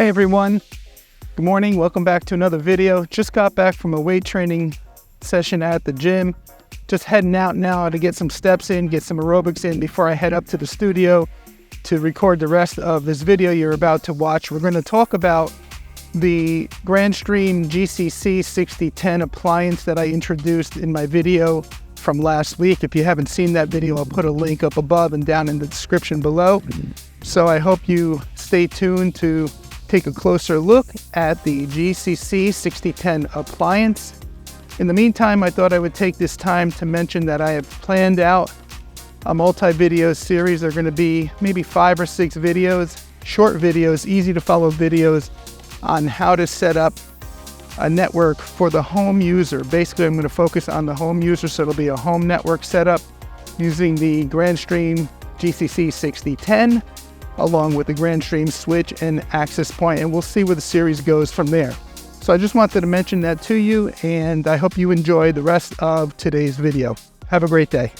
Hey everyone, good morning. Welcome back to another video. Just got back from a weight training session at the gym. Just heading out now to get some steps in, get some aerobics in before I head up to the studio to record the rest of this video you're about to watch. We're going to talk about the Grandstream GCC6010 appliance that I introduced in my video from last week. If you haven't seen that video, I'll put a link up above and down in the description below. So I hope you stay tuned to take a closer look at the GCC6010 appliance. In the meantime, I thought I would take this time to mention that I have planned out a multi-video series. They're going to be maybe 5 or 6 videos, short videos, easy to follow videos on how to set up a network for the home user. Basically, I'm going to focus on the home user, so it'll be a home network setup using the Grandstream GCC6010 along with the Grandstream switch and access point, and we'll see where the series goes from there. So I just wanted to mention that to you, and I hope you enjoy the rest of today's video. Have a great day.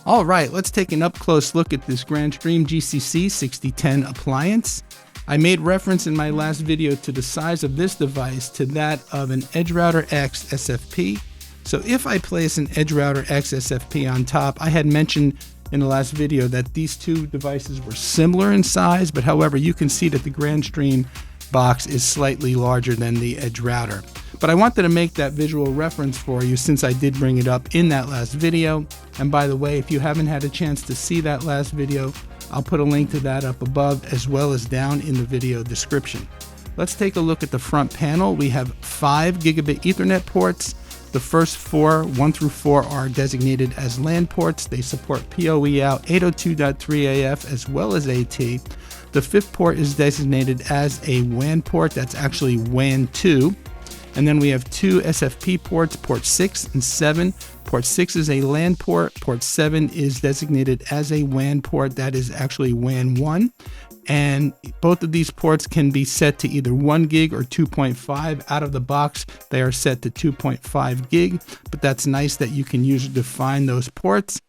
All right, let's take an up-close look at this Grandstream GCC6010 appliance. I made reference in my last video to the size of this device to that of an EdgeRouter X SFP. So if I place an EdgeRouter X SFP on top, I had mentioned in the last video that these two devices were similar in size, but however, you can see that the Grandstream box is slightly larger than the EdgeRouter. But I wanted to make that visual reference for you since I did bring it up in that last video. And by the way, if you haven't had a chance to see that last video, I'll put a link to that up above as well as down in the video description. Let's take a look at the front panel. We have 5 gigabit Ethernet ports. The first 4, 1 through 4, are designated as LAN ports. They support PoE out 802.3 AF as well as AT. The 5th port is designated as a WAN port. That's actually WAN 2. And then we have 2 SFP ports, port 6 and 7. Port 6 is a LAN port. Port 7 is designated as a WAN port. That is actually WAN 1. And both of these ports can be set to either 1 gig or 2.5. Out of the box, they are set to 2.5 gig, but that's nice that you can user define those ports.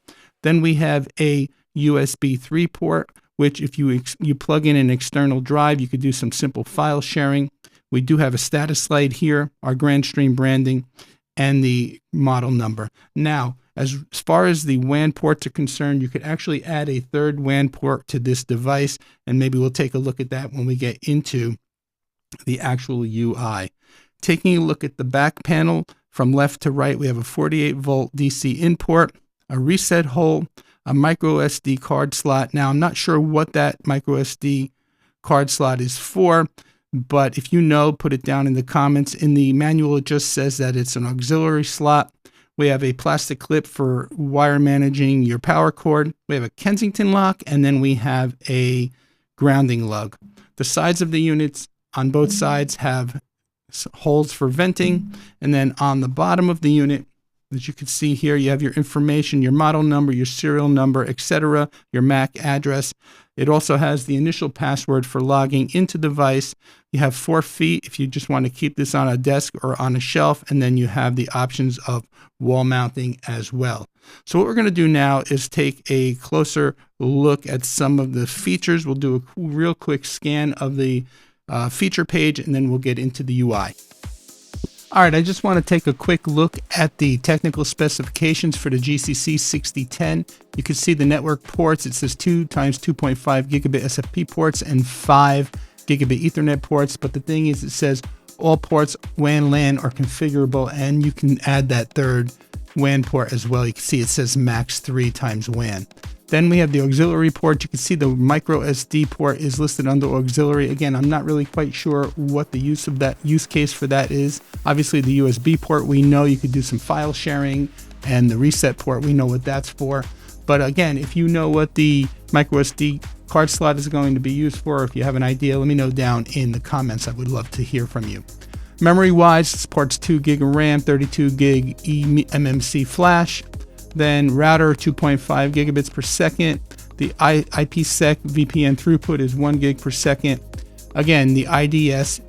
Then we have a USB 3 port, which if you plug in an external drive, you could do some simple file sharing. We do have a status light here, our Grandstream branding, and the model number. Now, as far as the WAN ports are concerned, you could actually add a 3rd WAN port to this device, and maybe we'll take a look at that when we get into the actual UI. Taking a look at the back panel from left to right, we have a 48 volt DC in port, a reset hole, a micro SD card slot. Now, I'm not sure what that micro SD card slot is for, but if you know, put it down in the comments. In the manual, it just says that it's an auxiliary slot. We have a plastic clip for wire managing your power cord. We have a Kensington lock, and then we have a grounding lug. The sides of the units on both sides have holes for venting, and then on the bottom of the unit, as you can see here, you have your information, your model number, your serial number, etc., your MAC address. It also has the initial password for logging into the device. You have 4 feet if you just want to keep this on a desk or on a shelf, and then you have the options of wall mounting as well. So what we're going to do now is take a closer look at some of the features. We'll do a real quick scan of the feature page, and then we'll get into the UI. All right, I just want to take a quick look at the technical specifications for the GCC6010. You can see the network ports. It says 2 times 2.5 gigabit SFP ports and 5 gigabit Ethernet ports. But the thing is, it says all ports WAN LAN are configurable, and you can add that 3rd WAN port as well. You can see it says max 3 times WAN. Then we have the auxiliary port. You can see the micro SD port is listed under auxiliary. Again, I'm not really quite sure what the use case for that is. Obviously, the USB port, we know you could do some file sharing, and the reset port, we know what that's for. But again, if you know what the micro SD card slot is going to be used for, or if you have an idea, let me know down in the comments. I would love to hear from you. Memory-wise, it supports 2 gig of RAM, 32 gig eMMC flash. Then router 2.5 gigabits per second. The IPsec VPN throughput is 1 gig per second. Again, the IPS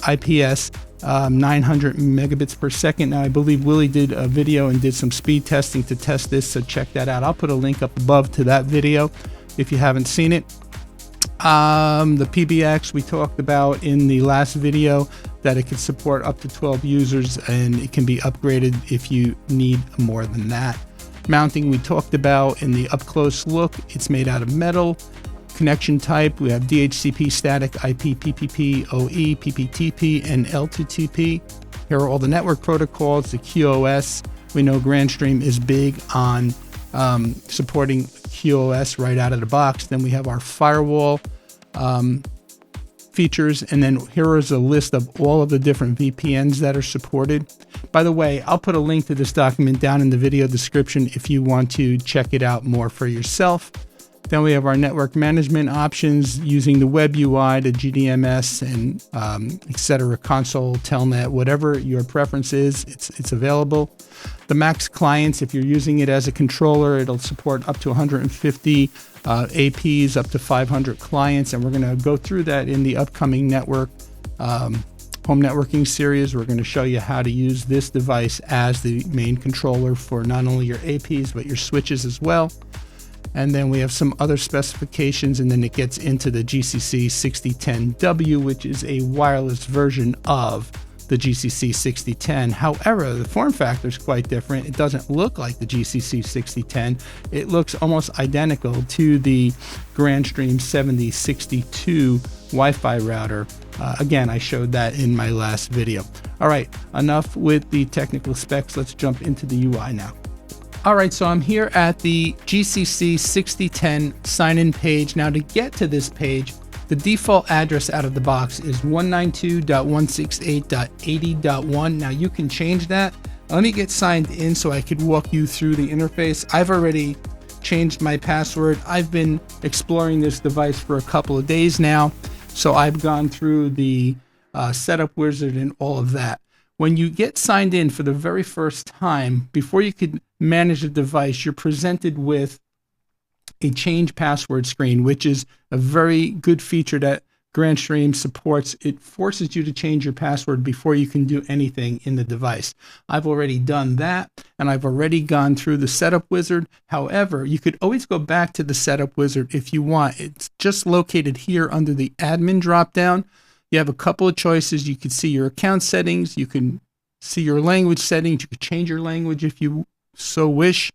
900 megabits per second. Now, I believe Willie did a video and did some speed testing to test this, so check that out. I'll put a link up above to that video if you haven't seen it. The PBX we talked about in the last video, that it can support up to 12 users and it can be upgraded if you need more than that. Mounting we talked about in the up close look. It's made out of metal. Connection type, we have DHCP, static, IP, PPP, OE, PPTP, and L2TP. Here are all the network protocols, the QoS. We know Grandstream is big on supporting QoS right out of the box. Then we have our firewall features, and then here is a list of all of the different VPNs that are supported. By the way, I'll put a link to this document down in the video description if you want to check it out more for yourself. Then we have our network management options using the web UI, the GDMS, and etc. console, telnet, whatever your preference is, it's available. The max clients, if you're using it as a controller, it'll support up to 150 APs, up to 500 clients, and we're going to go through that in the upcoming network home networking series. We're going to show you how to use this device as the main controller for not only your APs but your switches as well. And then we have some other specifications, and then it gets into the GCC6010W, which is a wireless version of the GCC6010. However, the form factor is quite different. It doesn't look like the GCC6010. It looks almost identical to the Grandstream 7062 Wi-Fi router. Again, I showed that in my last video. All right, enough with the technical specs. Let's jump into the UI now. All right, so I'm here at the GCC6010 sign-in page. Now, to get to this page, the default address out of the box is 192.168.80.1. Now, you can change that. Let me get signed in so I could walk you through the interface. I've already changed my password. I've been exploring this device for a couple of days now, so I've gone through the setup wizard and all of that. When you get signed in for the very first time, before you could manage the device, you're presented with a change password screen, which is a very good feature that Grandstream supports. It forces you to change your password before you can do anything in the device. I've already done that, and I've already gone through the setup wizard. However, you could always go back to the setup wizard if you want. It's just located here under the admin dropdown. You have a couple of choices. You can see your account settings. You can see your language settings. You could change your language if you so wish.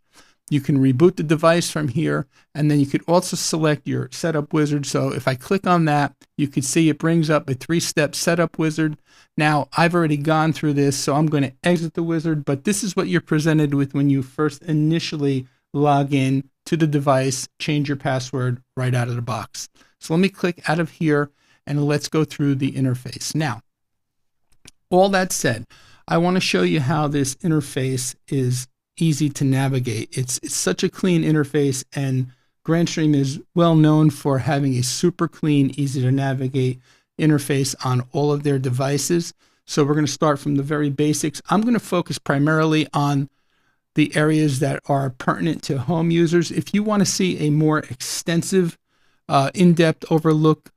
You can reboot the device from here, and then you could also select your setup wizard. So if I click on that, you can see it brings up a 3-step setup wizard. Now, I've already gone through this, so I'm going to exit the wizard, but this is what you're presented with when you first initially log in to the device, change your password right out of the box. So let me click out of here, and let's go through the interface. Now, all that said, I want to show you how this interface is easy to navigate. It's such a clean interface, and Grandstream is well known for having a super clean, easy to navigate interface on all of their devices. So we're going to start from the very basics. I'm going to focus primarily on the areas that are pertinent to home users. If you want to see a more extensive, in-depth overlook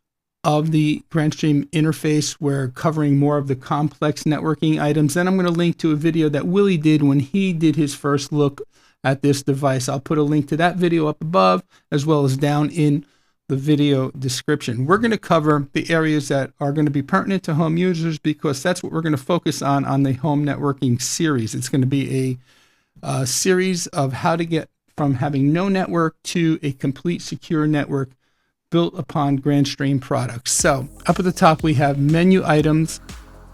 of the Grandstream interface, we're covering more of the complex networking items. Then I'm going to link to a video that Willie did when he did his first look at this device. I'll put a link to that video up above as well as down in the video description. We're going to cover the areas that are going to be pertinent to home users because that's what we're going to focus on the home networking series. It's going to be a series of how to get from having no network to a complete secure network built upon Grandstream products. So up at the top, we have menu items.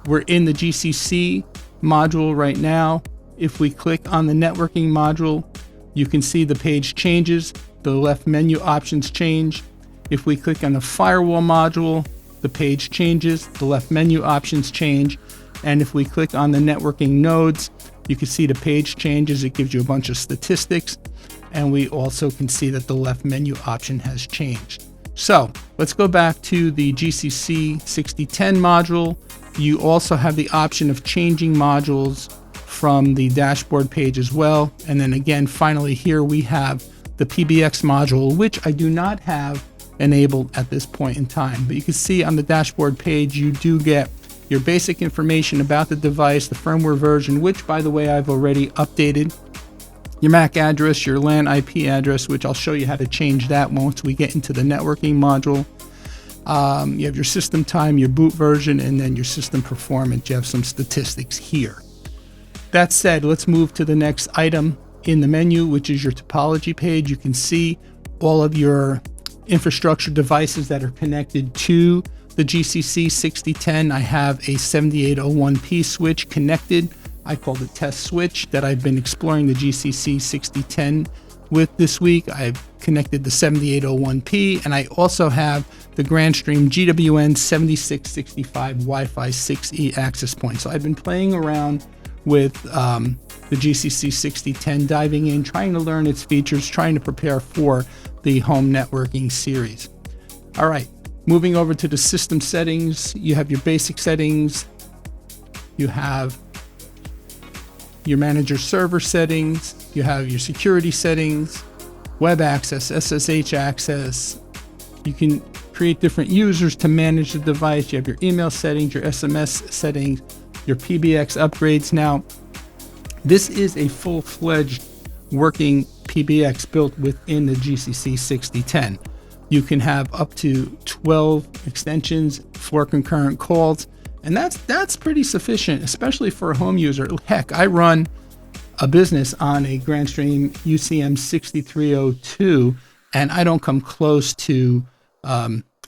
We're in the GCC module right now. If we click on the networking module, you can see the page changes. The left menu options change. If we click on the firewall module, the page changes. The left menu options change. And if we click on the networking nodes, you can see the page changes. It gives you a bunch of statistics. And we also can see that the left menu option has changed. So let's go back to the GCC6010 module. You also have the option of changing modules from the dashboard page as well. And then again, finally here we have the PBX module, which I do not have enabled at this point in time. But you can see on the dashboard page, you do get your basic information about the device, the firmware version, which by the way, I've already updated. Your MAC address, your LAN IP address, which I'll show you how to change that once we get into the networking module. You have your system time, your boot version, and then your system performance. You have some statistics here. That said, let's move to the next item in the menu, which is your topology page. You can see all of your infrastructure devices that are connected to the GCC6010. I have a 7801P switch connected. I call it test switch that I've been exploring the GCC6010 with this week. I've connected the 7801P, and I also have the Grandstream GWN7665 Wi-Fi 6E access point. So I've been playing around with the GCC6010, diving in, trying to learn its features, trying to prepare for the home networking series. All right, moving over to the system settings, you have your basic settings, you have your manager server settings, you have your security settings, web access, SSH access. You can create different users to manage the device. You have your email settings, your SMS settings, your PBX upgrades. Now, this is a full-fledged working PBX built within the GCC6010. You can have up to 12 extensions, 4 concurrent calls, and that's pretty sufficient, especially for a home user. Heck, I run a business on a Grandstream UCM6302, and I don't come close to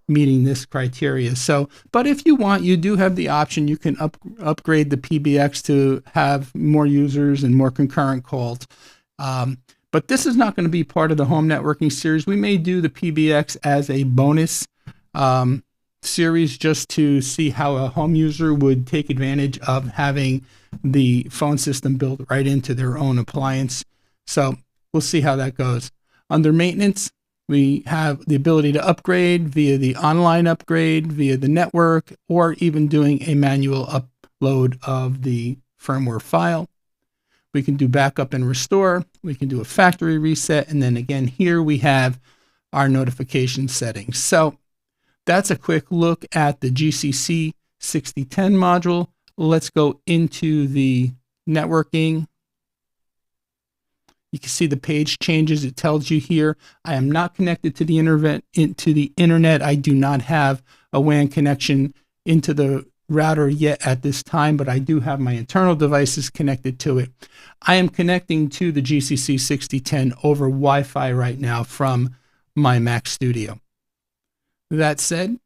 meeting this criteria. So, but if you want, you do have the option. You can upgrade the PBX to have more users and more concurrent calls. But this is not going to be part of the home networking series. We may do the PBX as a bonus series just to see how a home user would take advantage of having the phone system built right into their own appliance. So we'll see how that goes. Under maintenance, we have the ability to upgrade via the online upgrade, via the network, or even doing a manual upload of the firmware file. We can do backup and restore. We can do a factory reset. And then again, here we have our notification settings. So that's a quick look at the GCC6010 module. Let's go into the networking. You can see the page changes. It tells you here, I am not connected to the internet. I do not have a WAN connection into the router yet at this time, but I do have my internal devices connected to it. I am connecting to the GCC6010 over Wi-Fi right now from my Mac Studio. That said,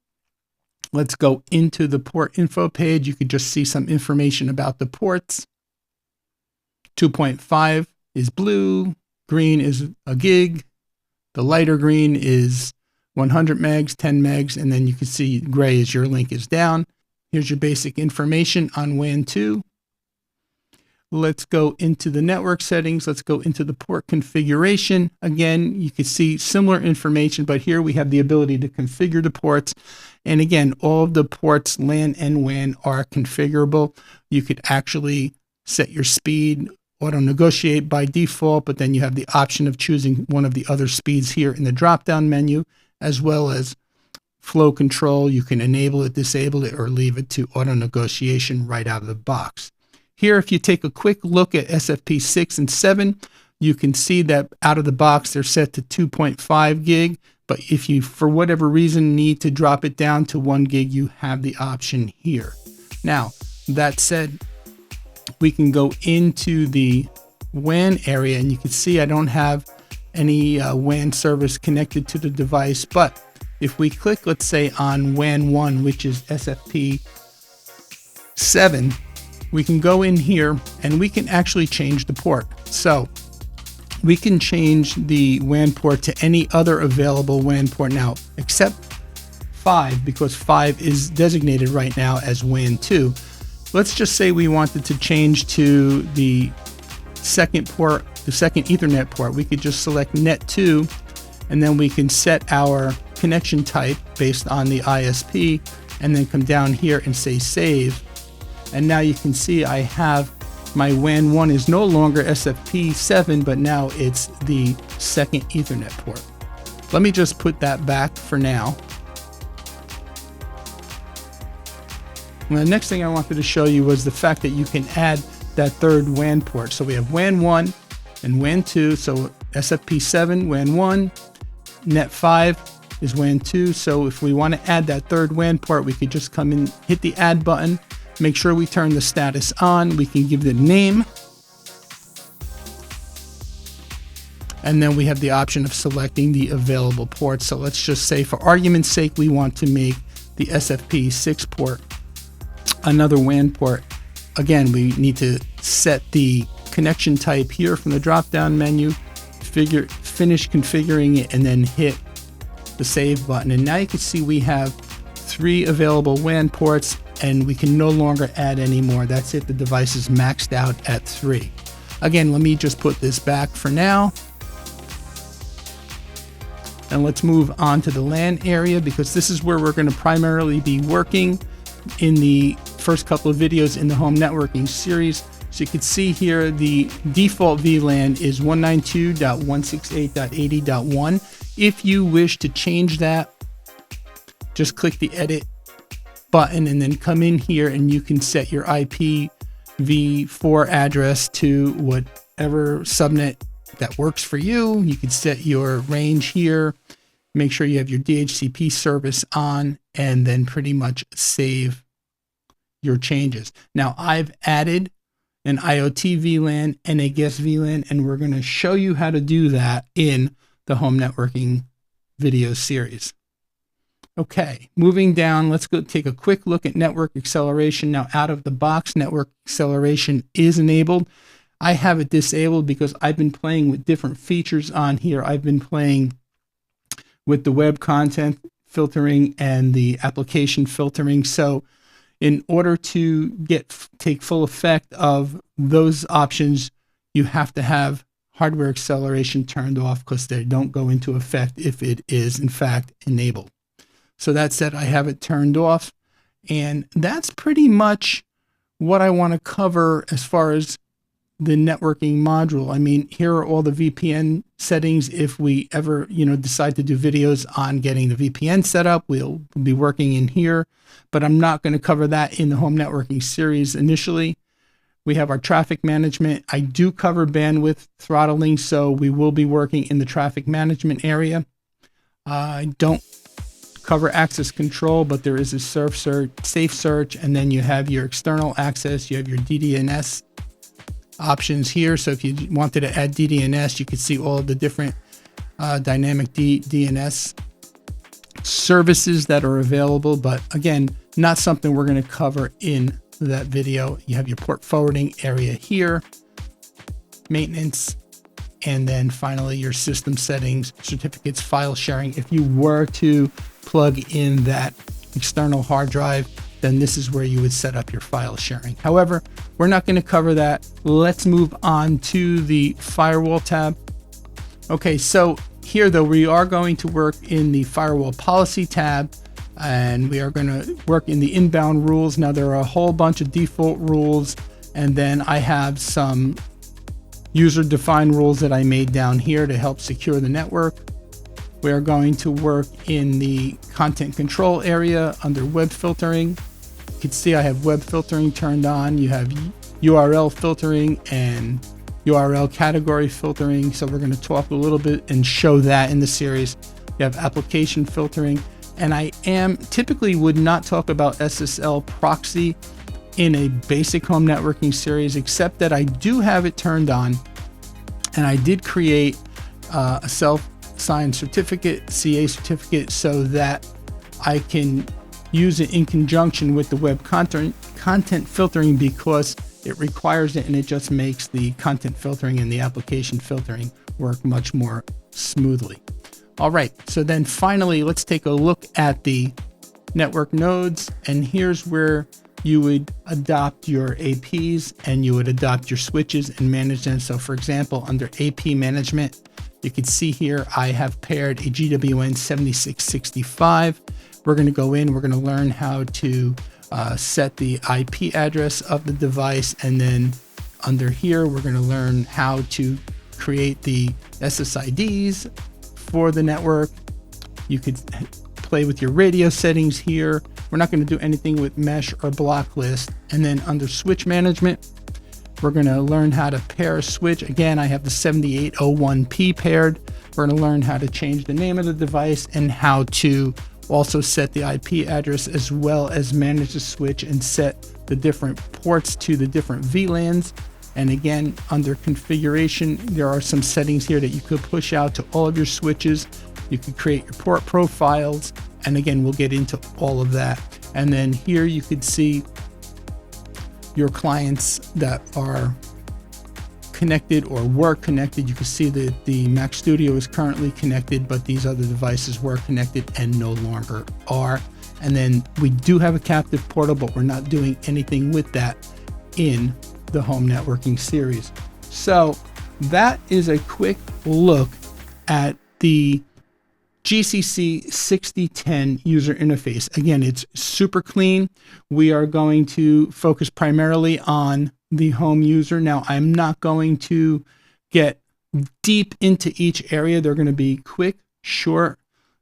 let's go into the port info page. You could just see some information about the ports. 2.5 is blue, green is a gig, the lighter green is 100 megs, 10 megs, and then you can see gray as your link is down. Here's your basic information on WAN 2. Let's go into the network settings. Let's go into the port configuration. Again, you can see similar information, but here we have the ability to configure the ports. And again, all of the ports, LAN and WAN, are configurable. You could actually set your speed, auto negotiate by default, but then you have the option of choosing one of the other speeds here in the drop-down menu, as well as flow control. You can enable it, disable it, or leave it to auto negotiation right out of the box. Here, if you take a quick look at SFP 6 and 7, you can see that out of the box, they're set to 2.5 gig. But if you, for whatever reason, need to drop it down to 1 gig, you have the option here. Now, that said, we can go into the WAN area, and you can see I don't have any WAN service connected to the device. But if we click, let's say, on WAN 1, which is SFP 7, we can go in here and we can actually change the port. So we can change the WAN port to any other available WAN port now, except 5, because 5 is designated right now as WAN 2. Let's just say we wanted to change to the second port, the second Ethernet port. We could just select Net 2, and then we can set our connection type based on the ISP, and then come down here and say save. And now you can see I have my WAN 1 is no longer SFP 7, but now it's the second Ethernet port. Let me just put that back for now. And the next thing I wanted to show you was the fact that you can add that third WAN port. So we have WAN 1 and WAN 2. So SFP 7, WAN 1, Net 5, is WAN 2. So if we want to add that third WAN port, we could just come in, hit the add button, make sure we turn the status on. We can give the name. And then we have the option of selecting the available port. So let's just say, for argument's sake, we want to make the SFP6 port another WAN port. Again, we need to set the connection type here from the drop-down menu, finish configuring it, and then hit the save button. And now you can see we have 3 available WAN ports, and we can no longer add any more. That's it. The device is maxed out at 3. Again, let me just put this back for now. And let's move on to the LAN area, because this is where we're going to primarily be working in the first couple of videos in the home networking series. So you can see here the default VLAN is 192.168.80.1. If you wish to change that, just click the edit button and then come in here and you can set your IPv4 address to whatever subnet that works for you. You can set your range here, make sure you have your DHCP service on, and then pretty much save your changes. Now I've added an IoT VLAN and a guest VLAN, and we're going to show you how to do that in the home networking video series. Okay, moving down, let's go take a quick look at network acceleration. Now, out of the box, network acceleration is enabled. I have it disabled because I've been playing with different features on here. I've been playing with the web content filtering and the application filtering. So in order to take full effect of those options, you have to have hardware acceleration turned off, because they don't go into effect if it is in fact enabled. So that said, I have it turned off, and that's pretty much what I want to cover as far as the networking module. I mean, here are all the VPN settings. If we ever, decide to do videos on getting the VPN set up, we'll be working in here, but I'm not going to cover that in the home networking series initially. We have our traffic management. I do cover bandwidth throttling, so we will be working in the traffic management area. I don't cover access control, but there is a safe search, and then you have your external access. You have your DDNS options here. So if you wanted to add DDNS, you could see all of the different dynamic DNS services that are available, but again, not something we're going to cover in that video. You have your port forwarding area here, maintenance, and then finally your system settings, certificates, file sharing. If you were to plug in that external hard drive, then this is where you would set up your file sharing. However, we're not going to cover that. Let's move on to the firewall tab. Okay, so here though, we are going to work in the firewall policy tab, and we are going to work in the inbound rules. Now there are a whole bunch of default rules, and then I have some user-defined rules that I made down here to help secure the network. We are going to work in the content control area under web filtering. You can see I have web filtering turned on. You have URL filtering and URL category filtering. So we're going to talk a little bit and show that in the series. You have application filtering, and I typically would not talk about SSL proxy in a basic home networking series, except that I do have it turned on, and I did create a self-signed certificate, CA certificate, so that I can use it in conjunction with the web content filtering, because it requires it, and it just makes the content filtering and the application filtering work much more smoothly. All right, so then finally, let's take a look at the network nodes, and here's where you would adopt your APs and you would adopt your switches and manage them. So for example, under AP management, you can see here I have paired a GWN 7665. We're going to go in, we're going to learn how to set the IP address of the device, and then under here we're going to learn how to create the SSIDs for the network. You could play with your radio settings here. We're not going to do anything with mesh or block list. And then under switch management, We're going to learn how to pair a switch. Again, I have the 7801P paired. We're going to learn how to change the name of the device and how to also set the IP address, as well as manage the switch and set the different ports to the different VLANs. And again, under configuration, there are some settings here that you could push out to all of your switches. You could create your port profiles. And again, we'll get into all of that. And then here you could see your clients that are connected or were connected. You can see that the Mac Studio is currently connected, but these other devices were connected and no longer are. And then we do have a captive portal, but we're not doing anything with that in the home networking series. So that is a quick look at the GCC6010 user interface. Again, it's super clean. We are going to focus primarily on the home user. Now, I'm not going to get deep into each area. They're going to be quick, short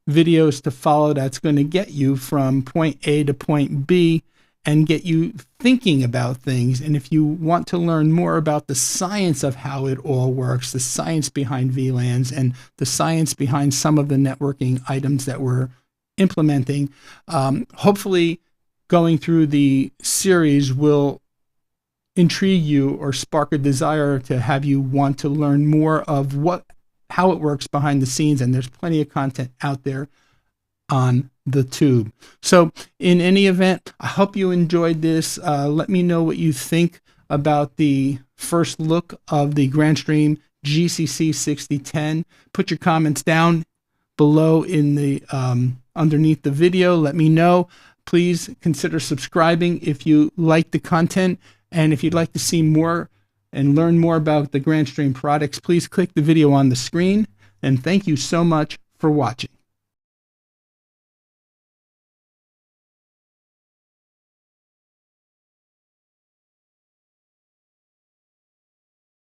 videos to follow that's going to get you from point A to point B and get you thinking about things. And if you want to learn more about the science of how it all works, the science behind VLANs and the science behind some of the networking items that we're implementing, hopefully going through the series will intrigue you or spark a desire to have you want to learn more of how it works behind the scenes. And there's plenty of content out there on the tube. So in any event, I hope you enjoyed this. Let me know what you think about the first look of the Grandstream GCC6010. Put your comments down below in the underneath the video. Let me know. Please consider subscribing if you like the content, and if you'd like to see more and learn more about the Grandstream products, please click the video on the screen. And thank you so much for watching.